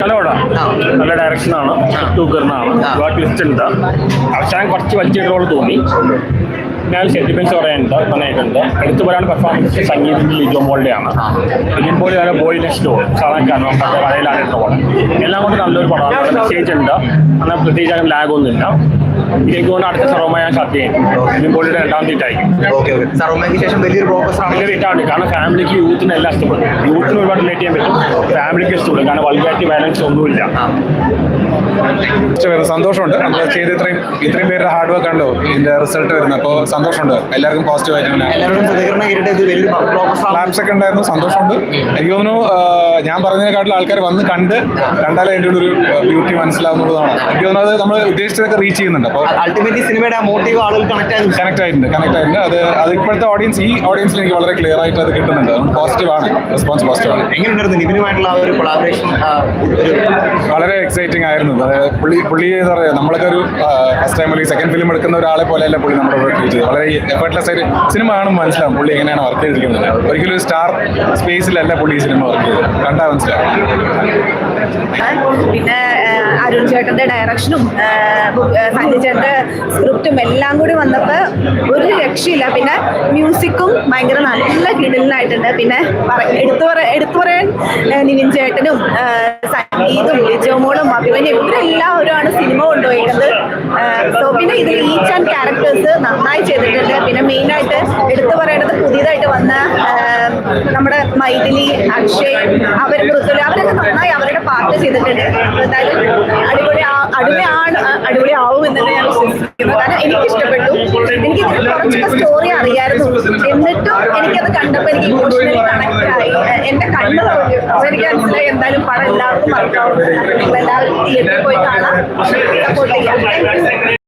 നല്ല പടമാണ്, നല്ല ഡയറക്ഷനാണ്, തൂക്കറിനാണ്, ഒരുപാട് ട്വിസ്റ്റ് ഉണ്ട്. അവസാനം കുറച്ച് വലിച്ചിട്ടുള്ള തോന്നി. ഞാൻ സെന്റിമെന്റ്സ് പറയാനുണ്ട്, നന്നായിട്ടുണ്ട്. എടുത്തു പറയാൻ പെർഫോമൻസ് സംഗീതത്തിൽ ലിജോ മോളുടെയാണ്. ഇതിൻപോലെ തന്നെ ബോയ് നെക്സ്റ്റ് ഡോർ സാധാരണ മറ്റേ കഥയിലാണ് പോലെ എല്ലാം കൊണ്ട് നല്ലൊരു പടമാണ്. മെസ്സേജ് ഉണ്ട്, എന്നാൽ പ്രത്യേകിച്ച് ലാഗൊന്നുമില്ല. എനിക്ക് തോന്നുന്നു അടുത്ത സർവമ ഞാൻ സത്യം ഇതിൻപോലെ രണ്ടാം തീയറ്റായിരിക്കും. വലിയ തീറ്റാണ്, കാരണം ഫാമിലിക്ക് യൂത്തിന് എല്ലാം ഇഷ്ടപ്പെടും. യൂത്തിന് ഒരുപാട് റിലേറ്റ് ചെയ്യാൻ പറ്റും, ഫാമിലിക്ക് ഇഷ്ടപ്പെടും. കാരണം വൾഗാരിറ്റി വയലൻസ് ഒന്നുമില്ല. സന്തോഷമുണ്ട്. നമ്മൾ ചെയ്ത് ഇത്രയും പേരുടെ ഹാർഡ് വർക്ക് ആണല്ലോ ഇതിന്റെ റിസൾട്ട് വരുന്നത്. അപ്പോൾ സന്തോഷമുണ്ട്, എല്ലാവർക്കും പോസിറ്റീവ് ആയിട്ടാണ്. ക്ലാപ്സ് ഒക്കെ ഉണ്ടായിരുന്നു, സന്തോഷമുണ്ട്. എനിക്ക് തോന്നുന്നു ഞാൻ പറഞ്ഞതിനെക്കാട്ടിലും ആൾക്കാർ വന്ന് കണ്ടാലേ അതിൻ്റെ ഒരു ബ്യൂട്ടി മനസ്സിലാവുന്നതാണ്. എനിക്ക് തോന്നുന്നത് നമ്മൾ ഉദ്ദേശിച്ചതൊക്കെ റീച്ച് ചെയ്യുന്നുണ്ട്. അപ്പോൾ അൾട്ടിമേറ്റ്ലി സിനിമയുടെ മോട്ടീവ് ആളുകൾ കണക്ട് ആയിട്ടുണ്ട്. അത് ഇപ്പോഴത്തെ ഓഡിയൻസിൽ എനിക്ക് വളരെ ക്ലിയർ ആയിട്ട് അത് കിട്ടുന്നുണ്ട്. പോസിറ്റീവ് ആണ്, റെസ്പോൺസ് പോസിറ്റീവ് ആണ്. എങ്ങനെയുണ്ടായിരുന്നു നിവിനുമായിട്ടുള്ള ഒരു കൊളാബറേഷൻ? വളരെ എക്സൈറ്റിംഗ് ആയിരുന്നു. പുള്ളി എന്താ പറയുക, നമ്മളൊക്കെ ഒരു ഫസ്റ്റ് ടൈം അല്ലെങ്കിൽ സെക്കൻഡ് ഫിലിം എടുക്കുന്ന ഒരാളെ പോലെയല്ല പുള്ളി നമ്മുടെ വർക്ക് ചെയ്തത്. വളരെ എഫേർട്ട്ലെസ് ആയിട്ട് സിനിമ കാണുമ്പോൾ മനസ്സിലാവും പുള്ളി എങ്ങനെയാണ് വർക്ക് ചെയ്തിരിക്കുന്നത്. ഒരിക്കലും ഒരു സ്റ്റാർ സ്പേസിലല്ല പുള്ളി ഈ സിനിമ വർക്ക് ചെയ്തത്, കണ്ടാൽ മനസ്സിലാവും. പിന്നെ അരുൺ ചേട്ടൻ്റെ ഡയറക്ഷനും സഞ്ജയ് ചേട്ടൻ്റെ സ്ക്രിപ്റ്റും എല്ലാം കൂടി വന്നപ്പോൾ ഒരു രക്ഷയില്ല. പിന്നെ മ്യൂസിക്കും ഭയങ്കര നല്ല കിടലിനായിട്ടുണ്ട്. പിന്നെ എടുത്തു പറയാൻ നിവിൻ ചേട്ടനും സംഗീതും ലിജോമോളും അഭിമന്യും ഇവരെല്ലാവരുമാണ് സിനിമ കൊണ്ടുപോയത്. സോ പിന്നെ ഇതിൽ ഈച്ച് ആൻഡ് ക്യാരക്ടേഴ്സ് നന്നായി ചെയ്തിട്ടുണ്ട്. പിന്നെ മെയിനായിട്ട് എടുത്തു പറയേണ്ടത് പുതിയതായിട്ട് വന്ന നമ്മുടെ മൈഥിലി, അക്ഷയ്, അവർ മൃദുല, അവരൊക്കെ നന്നായി അവരുടെ പാട്ട് ചെയ്തിട്ടുണ്ട്. എന്തായാലും അടിപൊളിയാവും എന്നല്ലേ ഞാൻ വിശ്വസിക്കുന്നു. കാരണം എനിക്കിഷ്ടപ്പെട്ടു. എനിക്ക് കുറച്ചൊക്കെ സ്റ്റോറി അറിയായിരുന്നു, എന്നിട്ടും എനിക്കത് കണ്ടപ്പോൾ എനിക്ക് ഇമോഷണലി കണക്ട് ആയി. എന്റെ കണ്ണ് പറഞ്ഞു. എനിക്ക് മനസ്സിലായി എന്തായാലും പടം എല്ലാവർക്കും മറക്കാവും. എല്ലാവരും തിയേറ്ററിൽ പോയി കാണാം, സപ്പോർട്ട് ചെയ്യാം.